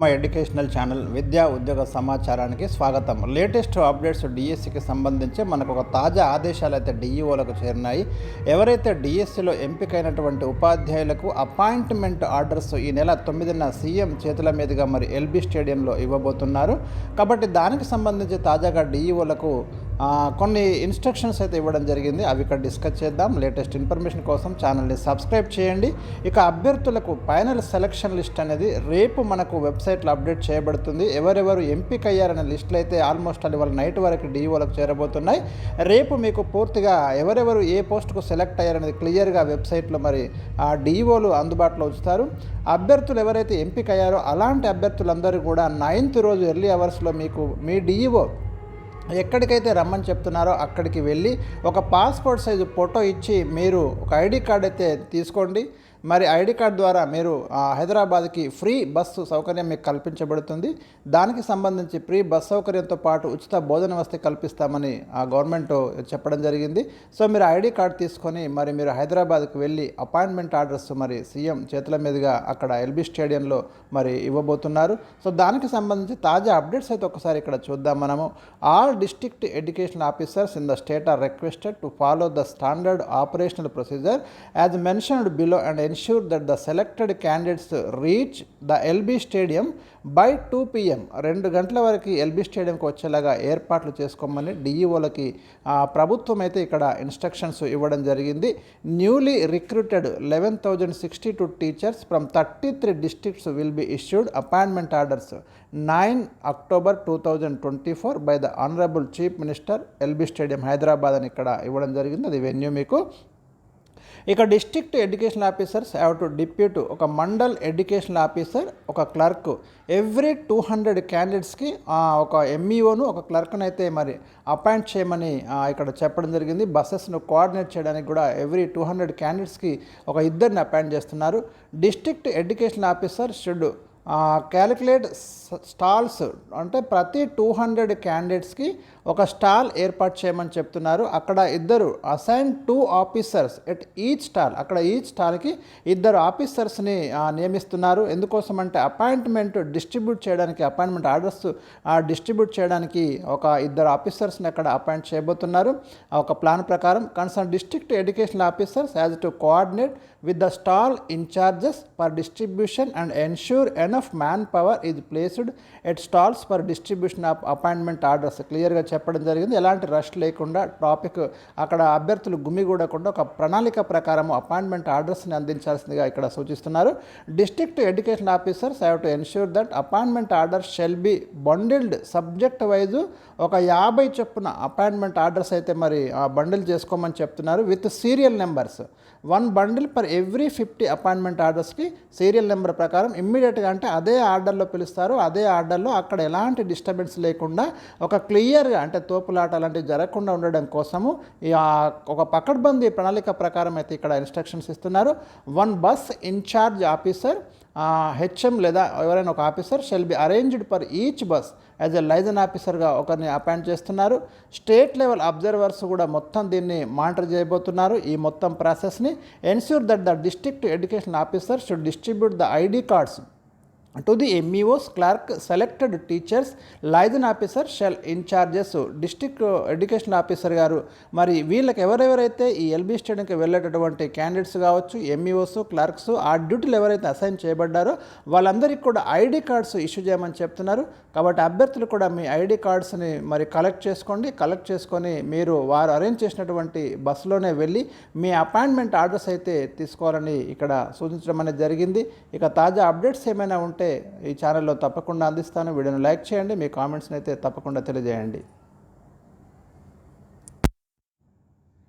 మా educational channel విద్యా ఉద్యోగ సమాచారానికి స్వాగతం. లేటెస్ట్ అప్డేట్స్ డిఎస్సికి సంబంధించి మనకు ఒక తాజా ఆదేశాలు అయితే డిఈఓలకు చేరినాయి. ఎవరైతే డిఎస్సిలో ఎంపికైనటువంటి ఉపాధ్యాయులకు అపాయింట్మెంట్ ఆర్డర్స్ ఈ నెల 9న సీఎం చేతుల మీదుగా మరి ఎల్బీ స్టేడియంలో ఇవ్వబోతున్నారు. కాబట్టి దానికి సంబంధించి తాజాగా డిఈఓలకు కొన్ని ఇన్స్ట్రక్షన్స్ అయితే ఇవ్వడం జరిగింది. అవి ఇక్కడ డిస్కస్ చేద్దాం. లేటెస్ట్ ఇన్ఫర్మేషన్ కోసం ఛానల్ని సబ్స్క్రైబ్ చేయండి. ఇక అభ్యర్థులకు ఫైనల్ సెలక్షన్ లిస్ట్ అనేది రేపు మనకు వెబ్సైట్లో అప్డేట్ చేయబడుతుంది. ఎవరెవరు ఎంపిక అయ్యారనే లిస్టులు అయితే ఆల్మోస్ట్ అది వాళ్ళ నైట్ వరకు డిఈఓలకు చేరబోతున్నాయి. రేపు మీకు పూర్తిగా ఎవరెవరు ఏ పోస్టుకు సెలెక్ట్ అయ్యారనేది క్లియర్గా వెబ్సైట్లో మరి ఆ డిఈఓలు అందుబాటులో ఉంచుతారు. అభ్యర్థులు ఎవరైతే ఎంపిక అయ్యారో అలాంటి అభ్యర్థులందరూ కూడా 9th రోజు ఎర్లీ అవర్స్లో మీకు మీ డిఈఓ ఎక్కడికైతే రమ్మని చెప్తున్నారో అక్కడికి వెళ్ళి ఒక పాస్పోర్ట్ సైజు ఫోటో ఇచ్చి మీరు ఒక ఐడి కార్డ్ అయితే తీసుకోండి. మరి ఐడి కార్డ్ ద్వారా మీరు హైదరాబాద్కి ఫ్రీ బస్సు సౌకర్యం మీకు కల్పించబడుతుంది. దానికి సంబంధించి ఫ్రీ బస్ సౌకర్యంతో పాటు ఉచిత భోజన వసతి కల్పిస్తామని గవర్నమెంట్ చెప్పడం జరిగింది. సో మీరు ఐడి కార్డ్ తీసుకొని మరి మీరు హైదరాబాద్కి వెళ్ళి అపాయింట్మెంట్ ఆర్డర్స్ మరి సీఎం చేతుల మీదుగా అక్కడ ఎల్బీ స్టేడియంలో మరి ఇవ్వబోతున్నారు. సో దానికి సంబంధించి తాజా అప్డేట్స్ అయితే ఒకసారి ఇక్కడ చూద్దాం మనము. All district education officers in the state or requested to follow the standard operational procedure as mentioned below and ensure that the selected candidates reach the LB Stadium by 2 PM 2 గంటల వరకు LB స్టేడియంకి వచ్చేలాగా ఏర్పాట్లు చేసుకోమని డిఈఓలకి ప్రభుత్వం అయితే ఇక్కడ instructions ఇవ్వడం జరిగింది. Newly recruited 11,062 teachers from 33 districts will be issued appointment orders 9 October 2024 by the Honorable Chief Minister LB stadium Hyderabad అని ఇక్కడ ఇవ్వడం జరిగింది. అది వెన్యూ మీకు. ఇక district education officers have to డిప్యూట్ ఒక మండల్ ఎడ్యుకేషన్ ఆఫీసర్, ఒక క్లర్క్ ఎవ్రీ 200 క్యాండిడేట్స్కి ఒక ఎంఈఓను ఒక క్లర్క్ను అయితే మరి అపాయింట్ చేయమని ఇక్కడ చెప్పడం జరిగింది. బస్సెస్ను కోఆర్డినేట్ చేయడానికి కూడా ఎవ్రీ 200 క్యాండిడేట్స్కి ఒక ఇద్దరిని అపాయింట్ చేస్తున్నారు. District education officer should calculate stalls అంటే ప్రతి 200 క్యాండిడేట్స్కి ఒక స్టాల్ ఏర్పాటు చేయమని చెప్తున్నారు. అక్కడ ఇద్దరు assign 2 officers at each stall, అక్కడ ఈచ్ స్టాల్కి 2 ఆఫీసర్స్ని నియమిస్తున్నారు. ఎందుకోసం అంటే అపాయింట్మెంట్ డిస్ట్రిబ్యూట్ చేయడానికి, అపాయింట్మెంట్ ఆర్డర్స్ డిస్ట్రిబ్యూట్ చేయడానికి ఒక 2 ఆఫీసర్స్ని అక్కడ అపాయింట్ చేయబోతున్నారు. ఒక ప్లాన్ ప్రకారం concern district education officers has to coordinate with the stall incharges for distribution and ensure enough manpower is placed at stalls for distribution of appointment orders. క్లియర్గా చెప్పడం జరిగింది. ఎలాంటి రష్ లేకుండా టాపిక్ అక్కడ అభ్యర్థులు గుమిగూడకుండా ఒక ప్రణాళిక ప్రకారం అపాయింట్మెంట్ ఆర్డర్స్ని అందించాల్సిందిగా ఇక్కడ సూచిస్తున్నారు. District education officers have to ensure that appointment orders shall be bundled subject wise ఒక 50 చొప్పున అపాయింట్మెంట్ ఆర్డర్స్ అయితే మరి బండిల్ చేసుకోమని చెప్తున్నారు. With serial numbers 1 bundle per every 50 appointment ఆర్డర్స్కి సీరియల్ నెంబర్ ప్రకారం ఇమ్మీడియట్గా అంటే అదే ఆర్డర్లో పిలుస్తారు. అదే ఆర్డర్లో అక్కడ ఎలాంటి డిస్టర్బెన్స్ లేకుండా ఒక క్లియర్గా అంటే తోపులాట అలాంటివి జరగకుండా ఉండడం కోసము ఒక పకడ్బందీ ప్రణాళిక ప్రకారం అయితే ఇక్కడ ఇన్స్ట్రక్షన్స్ ఇస్తున్నారు. 1 బస్ ఇన్ఛార్జ్ ఆఫీసర్ హెచ్ఎం లేదా ఎవరైనా ఒక officer shall be arranged for each bus as a liaison ఆఫీసర్గా ఒకరిని అపాయింట్ చేస్తున్నారు. స్టేట్ లెవెల్ అబ్జర్వర్స్ కూడా మొత్తం దీన్ని మానిటర్ చేయబోతున్నారు. ఈ మొత్తం ప్రాసెస్ని ensure that the district education officer should distribute the ID cards to the MEOs, clerk, selected teachers, liaison officer shall in-charges. District education officer గారు మరి వీళ్ళకి ఎవరెవరైతే ఈ ఎల్బీ స్టేడియంకి వెళ్ళేటటువంటి క్యాండిడేట్స్ కావచ్చు, ఎంఈఓస్, క్లర్క్స్ ఆ డ్యూటీలు ఎవరైతే అసైన్ చేయబడ్డారో వాళ్ళందరికీ కూడా ఐడి కార్డ్స్ ఇష్యూ చేయమని చెప్తున్నారు. కాబట్టి అభ్యర్థులు కూడా మీ ఐడి కార్డ్స్ని మరి కలెక్ట్ చేసుకోండి. కలెక్ట్ చేసుకొని మీరు వారు అరేంజ్ చేసినటువంటి బస్సులోనే వెళ్ళి మీ అపాయింట్మెంట్ ఆర్డర్స్ అయితే తీసుకోవాలని ఇక్కడ సూచించడం అనేది జరిగింది. ఇక తాజా అప్డేట్స్ ఏమైనా ఉంటే ఈ ఛానల్లో తప్పకుండా అందిస్తాను. వీడియోని లైక్ చేయండి. మీ కామెంట్స్ని అయితే తప్పకుండా తెలియజేయండి.